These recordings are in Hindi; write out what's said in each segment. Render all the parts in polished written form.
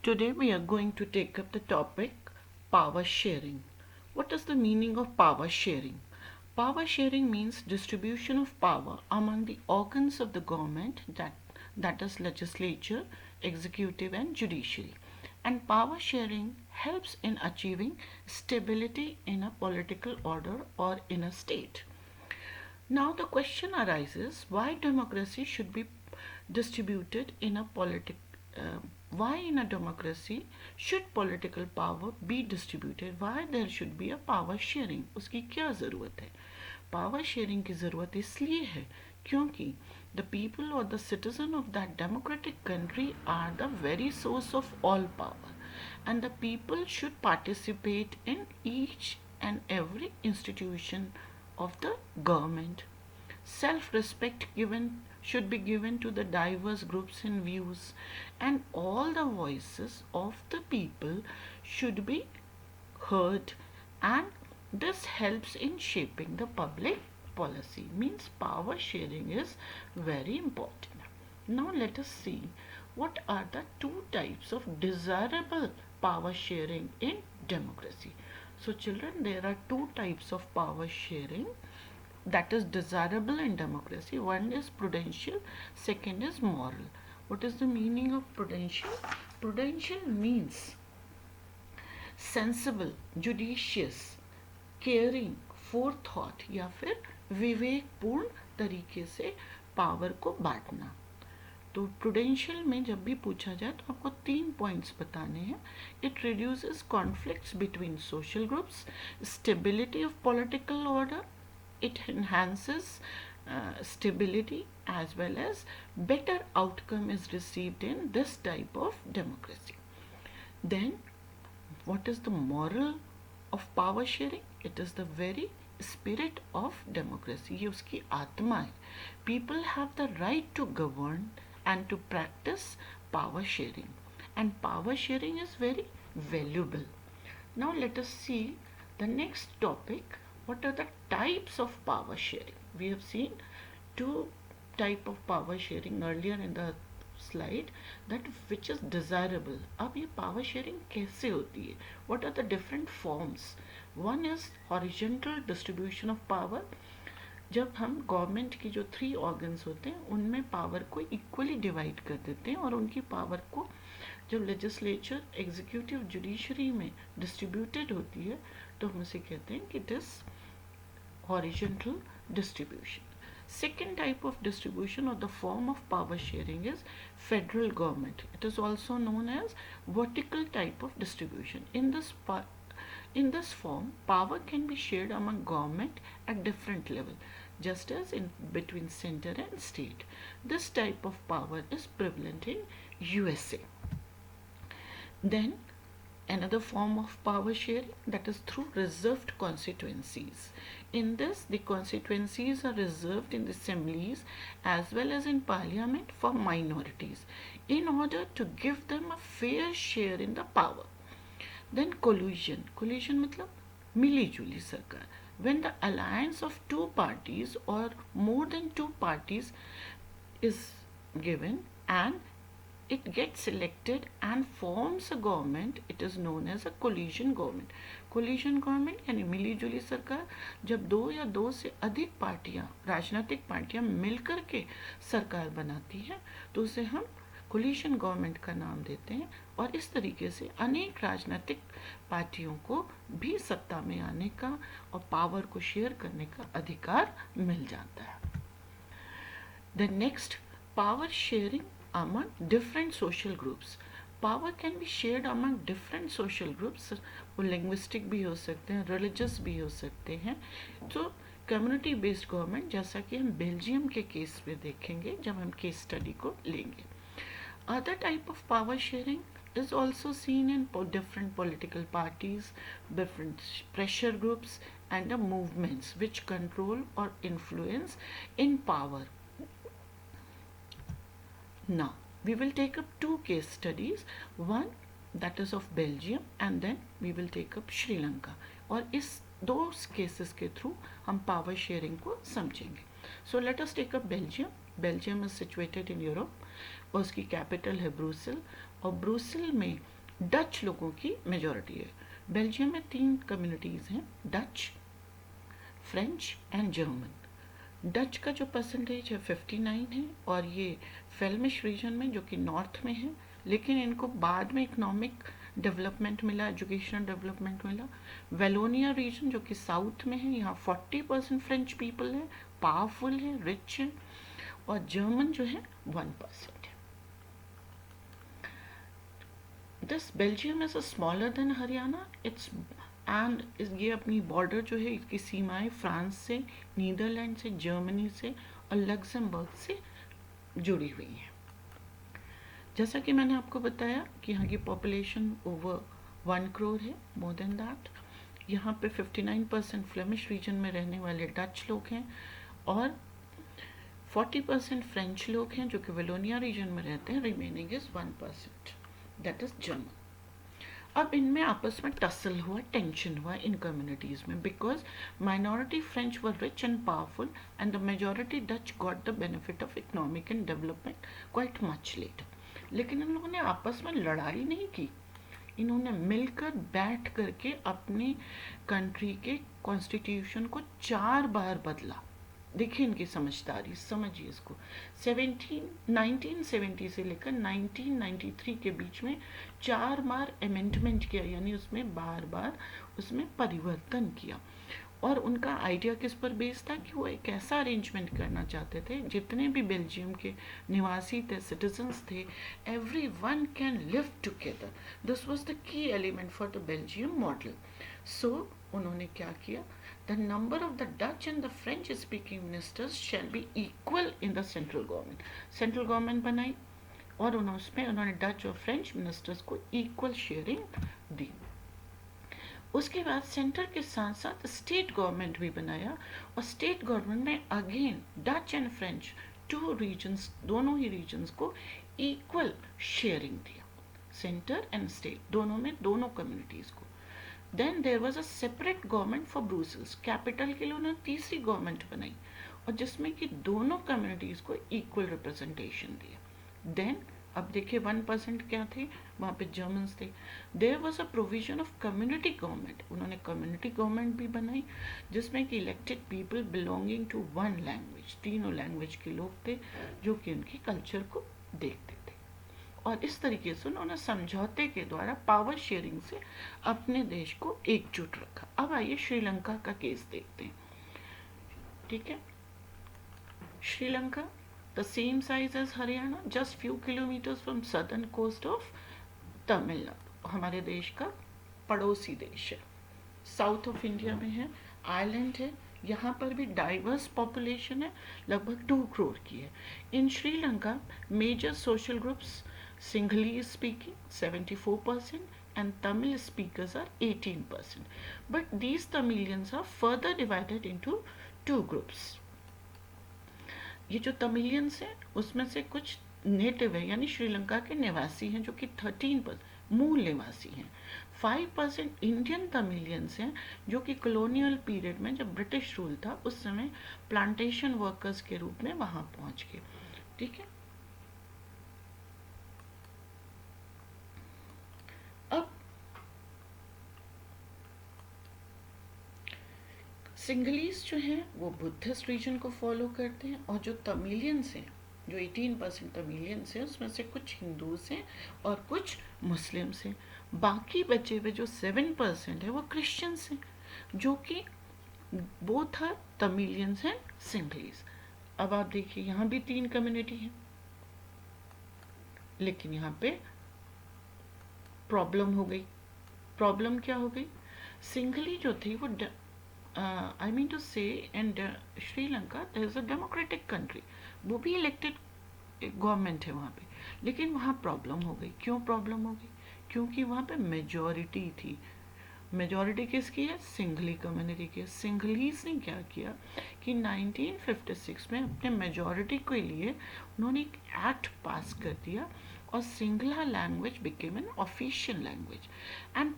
Today we are going to take up the topic power sharing. What is the meaning of power sharing? Power sharing means distribution of power among the organs of the government, that is legislature, executive and judiciary. And power sharing helps in achieving stability in a political order or in a state. Now the question arises why democracy should be distributed in a why in a democracy should political power be distributed, why there should be a power sharing, उसकी क्या ज़रूरत है? पावर शेयरिंग की ज़रूरत इसलिए है क्योंकि the people or the citizen of that democratic country are the very source of all power, and the people should participate in each and every institution of the government. Self-respect given should be given to the diverse groups and views, and all the voices of the people should be heard, and this helps in shaping the public policy. Means power sharing is very important. Now let us see what are the two types of desirable power sharing in democracy. So children, there are two types of power sharing that is desirable in democracy. One is prudential, second is moral. What is the meaning of prudential? Prudential means sensible, judicious, caring, forethought या फिर विवेकपूर्ण तरीके से पावर को बांटना. तो प्रूडेंशियल में जब भी पूछा जाए तो आपको 3 पॉइंट्स बताने हैं. It reduces conflicts between social groups, stability of political order, it enhances stability, as well as better outcome is received in this type of democracy. Then what is the moral of power sharing? It is the very spirit of democracy. ये उसकी आत्मा है. People have the right to govern and to practice power sharing, and power sharing is very valuable. Now let us see the next topic. What are the types of power sharing? We have seen two type of power sharing earlier in the slide, that which is desirable. अब ये power sharing कैसे होती है? What are the different forms? One is horizontal distribution of power. जब हम गवर्नमेंट की जो 3 ऑर्गन्स होते हैं उनमें पावर को इक्वली डिवाइड कर देते हैं, और उनकी पावर को जब लेजिस्लेचर, एग्जीक्यूटिव, जुडिशरी में डिस्ट्रीब्यूटेड होती है तो हम उसे कहते हैं कि it is horizontal distribution. Second type of distribution or the form of power sharing is federal government. It is also known as vertical type of distribution. In this form, power can be shared among government at different level, just as in between center and state. This type of power is prevalent in USA. Then another form of power sharing, that is through reserved constituencies. In this, the constituencies are reserved in the assemblies as well as in parliament for minorities in order to give them a fair share in the power. Then collusion. Collusion मतलब मिली जुली सरकार. When the alliance of two parties or more than two parties is given and it gets selected and forms a government, it is known as a coalition government. Coalition government यानी मिली जुली सरकार. जब 2 या 2 से अधिक पार्टियां, राजनीतिक पार्टियां मिलकर के सरकार बनाती हैं तो उसे हम कोलिशन गवर्नमेंट का नाम देते हैं, और इस तरीके से अनेक राजनीतिक पार्टियों को भी सत्ता में आने का और पावर को शेयर करने का अधिकार मिल जाता है. The next, power sharing among different social groups. Power can be shared among different social groups. वो linguistic भी हो सकते हैं, religious भी हो सकते हैं. तो community based government, जैसा कि हम बेल्जियम के केस में देखेंगे जब हम केस स्टडी को लेंगे. Other type of power sharing is also seen in different political parties, different pressure groups, and the movements which control or influence in power. Now, we will take up 2 case studies, one that is of Belgium and then we will take up Sri Lanka, और इस 2 cases के through हम power sharing को समझेंगे. So let us take up Belgium. Belgium is situated in Europe और उसकी कैपिटल है ब्रुसेल, और ब्रुसेल में डच लोगों की मेजॉरिटी है। बेल्जियम में 3 कम्युनिटीज़ हैं, Dutch, French and German. Dutch का जो परसेंटेज है 59 है, और ये फेल्मिश रीजन में जो कि नॉर्थ में है, लेकिन इनको बाद में इकोनॉमिक डेवलपमेंट मिला, एजुकेशनल डेवलपमेंट मिला। वेलोनिया रीजन जो कि साउथ में है, यहाँ 40% फ्रेंच पीपल है, पावरफुल है, रिच है, और जर्मन जो है 1% है। This Belgium is smaller than Haryana, it's and ये अपनी बॉर्डर जो है, इसकी सीमाएं फ्रांस से, नीदरलैंड से, जर्मनी से और लग्जमबर्ग से जुड़ी हुई हैं। जैसा कि मैंने आपको बताया कि यहाँ की पॉपुलेशन ओवर 1 करोड़ है, मोर देन दैट। यहाँ पे 59% फ्लेमिश रीजन में रहने वाले डच लोग हैं, और 40% फ्रेंच लोग हैं जो कि वेलोनिया रीजन में रहते हैं, remaining is 1%, that is German. अब इनमें आपस में टसल हुआ, टेंशन हुआ इन कम्युनिटीज़ में, because minority French were rich and powerful and the majority Dutch got the benefit of economic and development quite much later. लेकिन इन लोगों ने आपस में लड़ाई नहीं की, इन्होंने मिलकर बैठ करके अपनी कंट्री के कॉन्स्टिट्यूशन को 4 बार बदला। देखिए इनकी समझदारी, समझिए इसको। 1970 से लेकर 1993 के बीच में 4 बार अमेंडमेंट किया, यानी उसमें बार बार उसमें परिवर्तन किया। और उनका आइडिया किस पर बेस्ड था कि वो एक ऐसा अरेंजमेंट करना चाहते थे, जितने भी बेल्जियम के निवासी थे, सिटीजन्स थे, every one can live together. This was the key element for the Belgium model. So उन्होंने क्या किया, the number of the Dutch and the French speaking ministers shall be equal in the central government. Central government बनाई और उसमें उन्होंने डच और फ्रेंच मिनिस्टर्स को इक्वल शेयरिंग दी। उसके बाद सेंटर के साथ साथ स्टेट गवर्नमेंट भी बनाया, और स्टेट गवर्नमेंट ने again Dutch and French 2 regions, दोनों ही रीजन्स को इक्वल शेयरिंग दिया, सेंटर एंड स्टेट दोनों में, दोनों कम्युनिटीज़ को। Then there was a separate government for Brussels, capital के लिए उन्होंने तीसरी गवर्नमेंट बनाई, और जिसमें कि दोनों कम्युनिटीज़ को इक्वल रिप्रेजेंटेशन दिया। देन अब देखिए 1% क्या थे, वहाँ पे जर्मन्स थे। There was a provision of community government, उन्होंने कम्युनिटी गवर्नमेंट भी बनाई, जिसमें कि elected people belonging to 1 language, तीनों लैंग्वेज के लोग थे जो कि उनकी कल्चर को देखते थे। और इस तरीके से उन्होंने समझौते के द्वारा पावर शेयरिंग से अपने देश को एकजुट रखा। अब आइए श्रीलंका का केस देखते हैं, ठीक है। Sri Lanka the same size as Haryana, just few kilometres from southern coast of Tamil Nadu, हमारे देश का पड़ोसी देश है, साउथ ऑफ इंडिया में है, आइलैंड है। यहाँ पर भी डाइवर्स पॉपुलेशन है, लगभग 2 करोड़ की है। In Sri Lanka major social groups, Sinhalese speaking 74% and Tamil speakers are 18%. But these Tamilians are further divided into 2 groups. ये जो तमिलियंस हैं उसमें से कुछ नेटिव है, यानी श्रीलंका के निवासी हैं, जो कि 13% मूल निवासी हैं। 5% इंडियन तमिलियंस हैं, जो कि कॉलोनियल पीरियड में जब ब्रिटिश रूल था उस समय प्लांटेशन वर्कर्स के रूप में वहाँ पहुँच गए, ठीक है। अब सिंगलीज जो हैं वो बुद्धिस्ट रीजन को फॉलो करते हैं, और जो तमिलियंस हैं, जो 18% तमिलियंस हैं, उसमें से कुछ हिंदूज हैं और कुछ मुस्लिम्स हैं। बाकी बचे हुए जो 7% है वो क्रिश्चियंस हैं, जो कि both are Tamilians and Sinhalese. अब आप देखिए यहाँ भी 3 कम्युनिटी हैं, लेकिन यहाँ पे प्रॉब्लम हो गई। प्रॉब्लम क्या हो गई, सिंघली जो थी वो आई मीन टू से and Sri Lanka is a democratic country, वो भी इलेक्टेड गवर्नमेंट है वहाँ पे, लेकिन वहाँ प्रॉब्लम हो गई। क्यों प्रॉब्लम हो गई, क्योंकि वहाँ पे मेजॉरिटी थी। मेजॉरिटी किसकी है, सिंघली कम्युनिटी की। सिंघलीज ने क्या किया कि 1956 में अपने मेजॉरिटी के लिए उन्होंने एक एक्ट पास कर दिया, और Singla language became an official language, and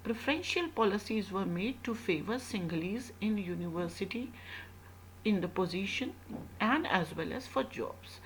preferential policies were made to favor Sinhalese in university in the position and as well as for jobs.